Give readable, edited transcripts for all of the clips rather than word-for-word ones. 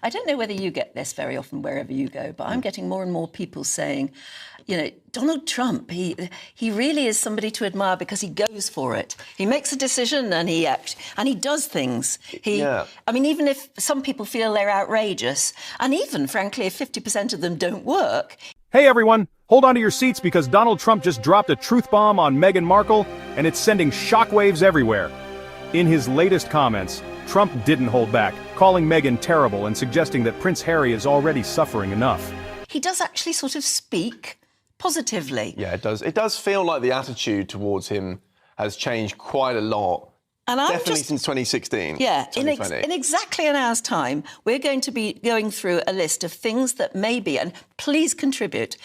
I don't know whether you get this very often wherever you go, but I'm getting more and more people saying, you know, Donald Trump, he really is somebody to admire because he goes for it. He makes a decision and he acts, and he does things. I mean, even if some people feel they're outrageous, and even, frankly, if 50% of them don't work. Hey, everyone. Hold on to your seats because Donald Trump just dropped a truth bomb on Meghan Markle, and it's sending shockwaves everywhere. In his latest comments, Trump didn't hold back, calling Meghan terrible and suggesting that Prince Harry is already suffering enough. He does actually sort of speak positively. Yeah, it does. It does feel like the attitude towards him has changed quite a lot. And definitely since 2016. Yeah, in exactly an hour's time, we're going to be going through a list of things that maybe, and please contribute,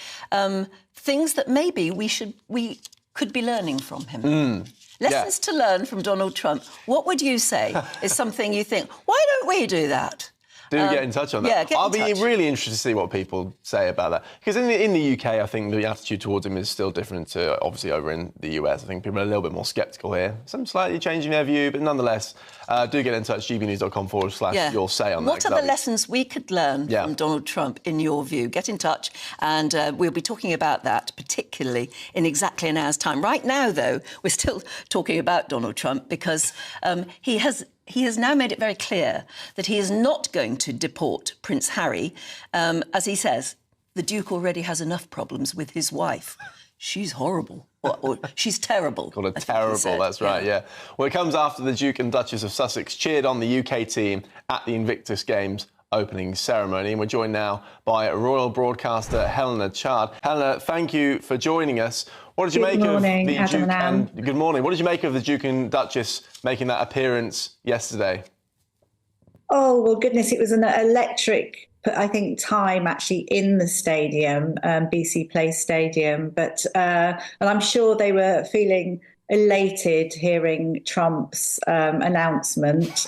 things that maybe we could be learning from him. Lessons to learn from Donald Trump. What would you say is something you think, why don't we do that? Do get in touch on that. Yeah, get in touch. I'll be really interested to see what people say about that. Because in the UK, I think the attitude towards him is still different to, obviously, over in the US. I think people are a little bit more sceptical here. Some slightly changing their view, but nonetheless, do get in touch, gbnews.com/your say on that. What are the lessons we could learn from Donald Trump, in your view? Get in touch, and we'll be talking about that, particularly in exactly an hour's time. Right now, though, we're still talking about Donald Trump because he has now made it very clear that he is not going to deport Prince Harry. As he says, the Duke already has enough problems with his wife. She's horrible. Or she's terrible. Called her terrible, that's right, yeah. Well, it comes after the Duke and Duchess of Sussex cheered on the UK team at the Invictus Games opening ceremony. And we're joined now by royal broadcaster Helena Chard. Helena, thank you for joining us. What did you make of the Duke and good morning. What did you make of the Duke and Duchess making that appearance yesterday? Oh, well, goodness, it was an electric, I think, time actually in the stadium, BC Place Stadium. But and I'm sure they were feeling elated hearing Trump's announcement,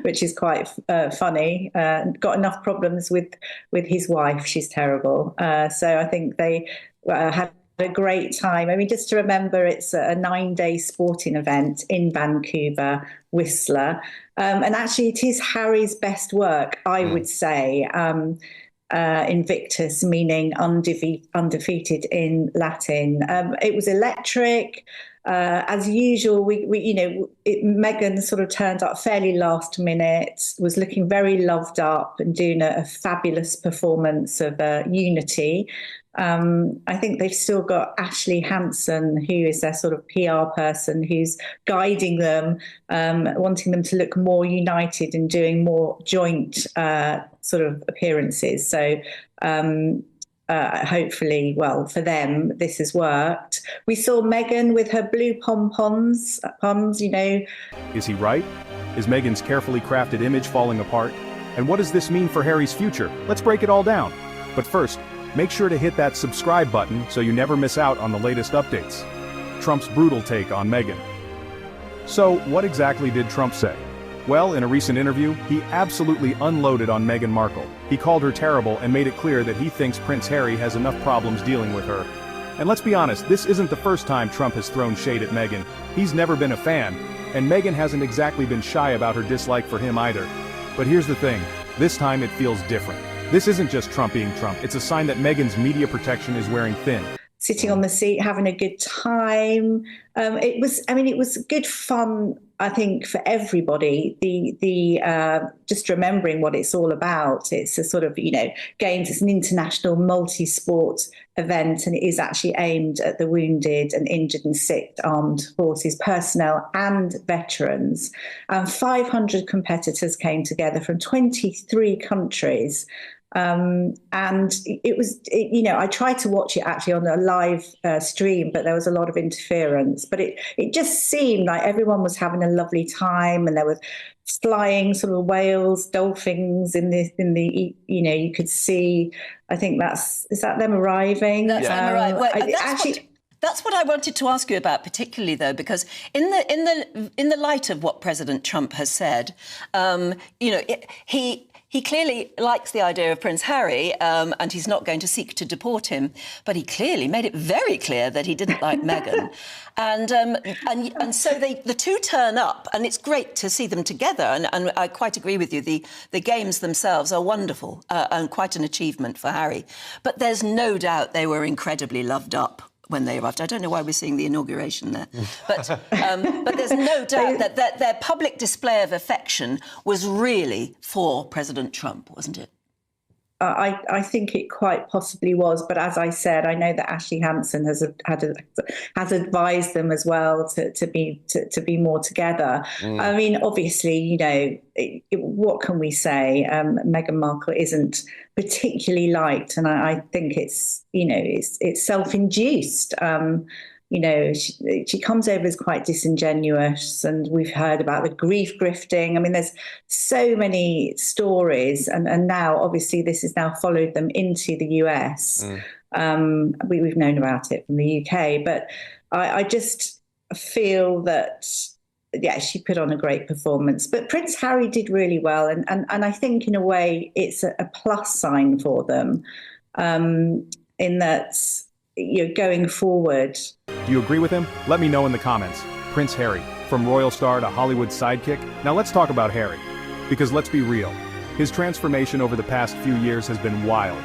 which is quite funny. Got enough problems with his wife. She's terrible. So I think they had a great time. I mean, just to remember, it's a 9-day sporting event in Vancouver, Whistler. And actually, it is Harry's best work, I would say. Invictus, meaning undefeated in Latin. It was electric. As usual, Meghan sort of turned up fairly last minute, was looking very loved up and doing a fabulous performance of unity. I think they've still got Ashley Hansen, who is their sort of PR person, who's guiding them, wanting them to look more united and doing more joint sort of appearances. So hopefully, well, for them, this has worked. We saw Meghan with her blue pom-poms, you know. Is he right? Is Meghan's carefully crafted image falling apart? And what does this mean for Harry's future? Let's break it all down. But first, make sure to hit that subscribe button so you never miss out on the latest updates. Trump's brutal take on Meghan. So, what exactly did Trump say? Well, in a recent interview, he absolutely unloaded on Meghan Markle. He called her terrible and made it clear that he thinks Prince Harry has enough problems dealing with her. And let's be honest, this isn't the first time Trump has thrown shade at Meghan. He's never been a fan, and Meghan hasn't exactly been shy about her dislike for him either. But here's the thing, this time it feels different. This isn't just Trump being Trump, it's a sign that Meghan's media protection is wearing thin. Sitting on the seat, having a good time. It was good fun, I think, for everybody. Just remembering what it's all about. It's a sort of, games. It's an international multi-sport event, and it is actually aimed at the wounded and injured and sick armed forces personnel and veterans. 500 competitors came together from 23 countries. And it was, I tried to watch it actually on a live stream, but there was a lot of interference. But it just seemed like everyone was having a lovely time, and there was flying sort of whales, dolphins in the you could see. I think is that them arriving? That's them arriving. Well, that's what I wanted to ask you about, particularly though, because in He clearly likes the idea of Prince Harry, and he's not going to seek to deport him. But he clearly made it very clear that he didn't like Meghan. And so the two turn up, and it's great to see them together. And I quite agree with you. The games themselves are wonderful and quite an achievement for Harry. But there's no doubt they were incredibly loved up when they arrived. I don't know why we're seeing the inauguration there. But there's no doubt that their public display of affection was really for President Trump, wasn't it? I think it quite possibly was, but as I said, I know that Ashley Hansen has advised them as well to be more together. I mean, obviously, what can we say? Meghan Markle isn't particularly liked, and I think it's self-induced. She comes over as quite disingenuous, and we've heard about the grief grifting. I mean, there's so many stories, and now obviously this has now followed them into the US. We've known about it from the UK, but I just feel that, she put on a great performance. But Prince Harry did really well, and I think in a way it's a plus sign for them, in that going forward. Do you agree with him? Let me know in the comments. Prince Harry, from royal star to Hollywood sidekick. Now let's talk about Harry. Because let's be real, his transformation over the past few years has been wild.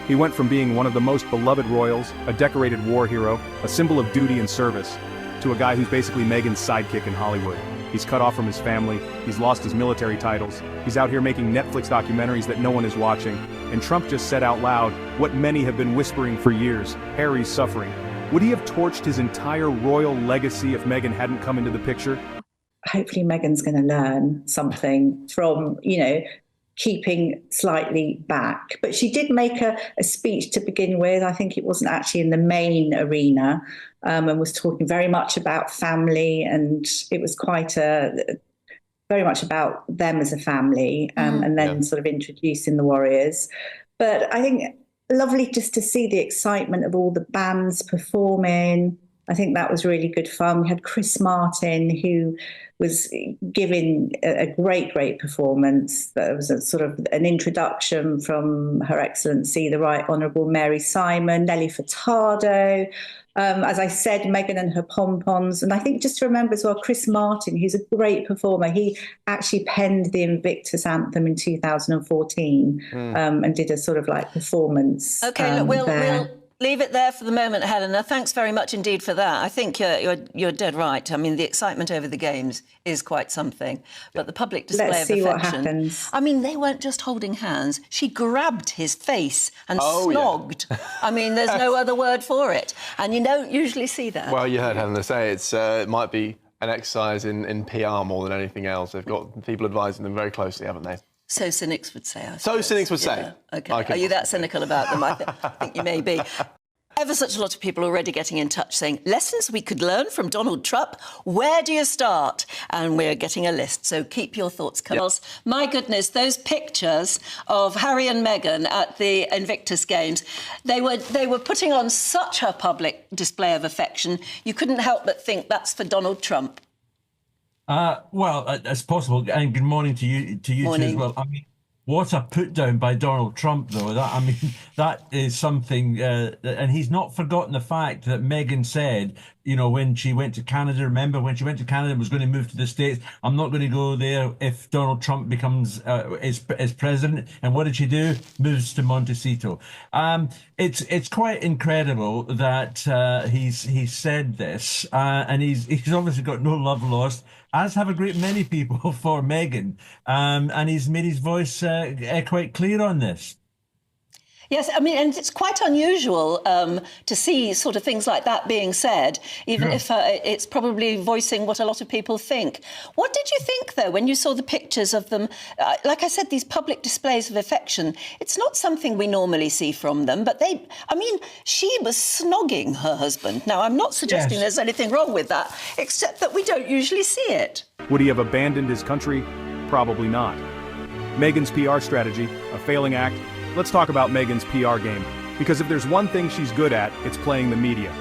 He went from being one of the most beloved royals, a decorated war hero, a symbol of duty and service, to a guy who's basically Meghan's sidekick in Hollywood. He's cut off from his family, he's lost his military titles, he's out here making Netflix documentaries that no one is watching, and Trump just said out loud what many have been whispering for years: Harry's suffering. Would he have torched his entire royal legacy if Meghan hadn't come into the picture? Hopefully Meghan's going to learn something from, keeping slightly back. But she did make a speech to begin with. I think it wasn't actually in the main arena, and was talking very much about family, and it was quite very much about them as a family, and then sort of introducing the Warriors. But I think lovely just to see the excitement of all the bands performing. I think that was really good fun. We had Chris Martin, who was giving a great performance. There was a sort of an introduction from Her Excellency, the Right Honourable Mary Simon, Nelly Furtado. As I said, Meghan and her pom-poms. And I think just to remember as well, Chris Martin, who's a great performer, he actually penned the Invictus anthem in 2014 and did a sort of performance. OK, we'll leave it there for the moment, Helena. Thanks very much indeed for that. I think you're dead right. I mean, the excitement over the games is quite something. But the public display of affection... Let's see what happens. I mean, they weren't just holding hands. She grabbed his face and snogged. Yeah. I mean, there's no other word for it. And you don't usually see that. Well, you heard Helena say it might be an exercise in PR more than anything else. They've got people advising them very closely, haven't they? So cynics would say, I suppose. So cynics would say. Yeah. OK. Are you that cynical about them? I think you may be. Ever such a lot of people already getting in touch saying, lessons we could learn from Donald Trump, where do you start? And we're getting a list, so keep your thoughts coming. Yep. My goodness, those pictures of Harry and Meghan at the Invictus Games, they were putting on such a public display of affection, you couldn't help but think that's for Donald Trump. Well, it's possible, and good morning to you too as well. I mean, what a put down by Donald Trump, though. That is something, and he's not forgotten the fact that Meghan said, when she went to Canada, remember when she went to Canada and was going to move to the States, I'm not going to go there if Donald Trump becomes is president. And what did she do? Moves to Montecito. It's quite incredible that he's said this, and he's obviously got no love lost, as have a great many people for Meghan, and he's made his voice quite clear on this. Yes, I mean, and it's quite unusual to see sort of things like that being said, even if it's probably voicing what a lot of people think. What did you think, though, when you saw the pictures of them? Like I said, these public displays of affection, it's not something we normally see from them, but she was snogging her husband. Now, I'm not suggesting there's anything wrong with that, except that we don't usually see it. Would he have abandoned his country? Probably not. Meghan's PR strategy, a failing act. Let's talk about Meghan's PR game, because if there's one thing she's good at, it's playing the media.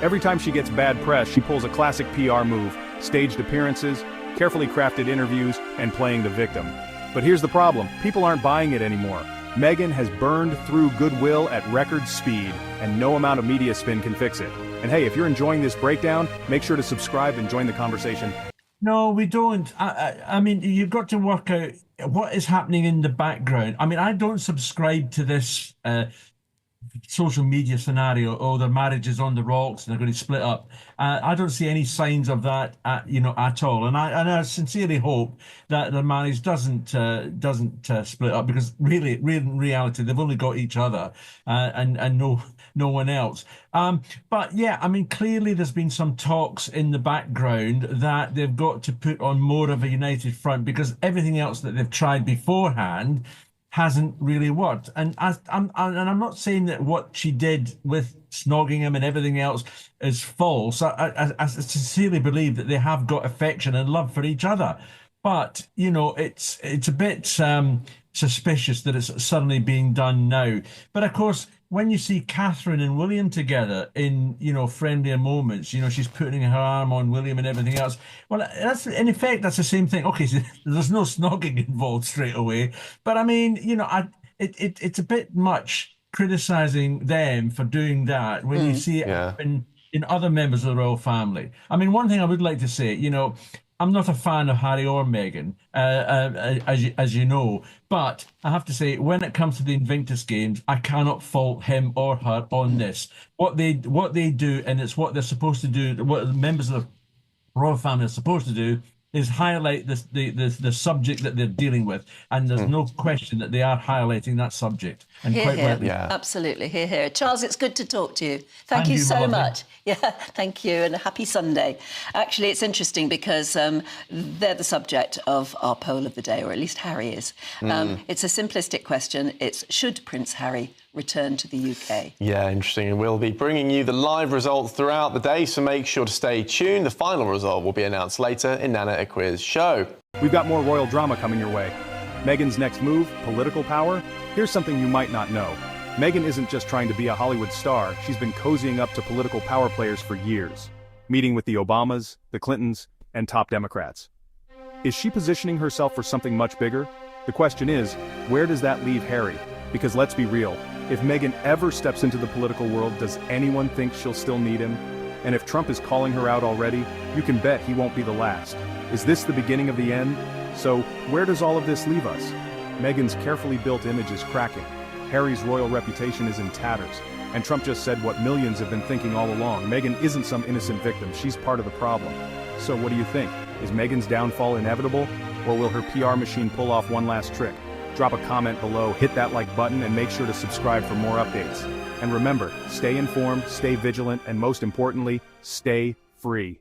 Every time she gets bad press, she pulls a classic PR move: staged appearances, carefully crafted interviews, and playing the victim. But here's the problem, people aren't buying it anymore. Meghan has burned through goodwill at record speed, and no amount of media spin can fix it. And hey, if you're enjoying this breakdown, make sure to subscribe and join the conversation. No, we don't. I mean, you've got to work out what is happening in the background. I mean, I don't subscribe to this social media scenario, oh, their marriage is on the rocks and they're going to split up. I don't see any signs of that, at all. And I sincerely hope that their marriage doesn't split up, because really, in reality, they've only got each other and no one else. But yeah, I mean, clearly there's been some talks in the background that they've got to put on more of a united front, because everything else that they've tried beforehand hasn't really worked. And I'm not saying that what she did with snogging him and everything else is false. I sincerely believe that they have got affection and love for each other. But, it's a bit suspicious that it's suddenly being done now. But of course, when you see Catherine and William together in, friendlier moments, she's putting her arm on William and everything else. Well, that's in effect, that's the same thing. Okay, so there's no snogging involved straight away. But I mean, it's a bit much criticizing them for doing that when you see it in other members of the royal family. I mean, one thing I would like to say, I'm not a fan of Harry or Meghan, as you know, but I have to say, when it comes to the Invictus Games, I cannot fault him or her on this. What they do, and it's what they're supposed to do, what the members of the royal family are supposed to do, is highlight the subject that they're dealing with, and there's no question that they are highlighting that subject. And hear, quite hear. rightly. Yeah. Absolutely, hear. Charles, it's good to talk to you. Thank you so much. Yeah, thank you, and a happy Sunday. Actually, it's interesting because they're the subject of our poll of the day, or at least Harry is. It's a simplistic question. It's, should Prince Harry return to the UK? Yeah, interesting. And we'll be bringing you the live results throughout the day, so make sure to stay tuned. The final result will be announced later in Nana Akwi's show. We've got more royal drama coming your way. Meghan's next move, political power? Here's something you might not know. Meghan isn't just trying to be a Hollywood star, she's been cozying up to political power players for years, meeting with the Obamas, the Clintons, and top Democrats. Is she positioning herself for something much bigger? The question is, where does that leave Harry? Because let's be real, if Meghan ever steps into the political world, does anyone think she'll still need him? And if Trump is calling her out already, you can bet he won't be the last. Is this the beginning of the end? So, where does all of this leave us? Meghan's carefully built image is cracking. Harry's royal reputation is in tatters. And Trump just said what millions have been thinking all along. Meghan isn't some innocent victim, she's part of the problem. So what do you think? Is Meghan's downfall inevitable? Or will her PR machine pull off one last trick? Drop a comment below, hit that like button, and make sure to subscribe for more updates. And remember, stay informed, stay vigilant, and most importantly, stay free.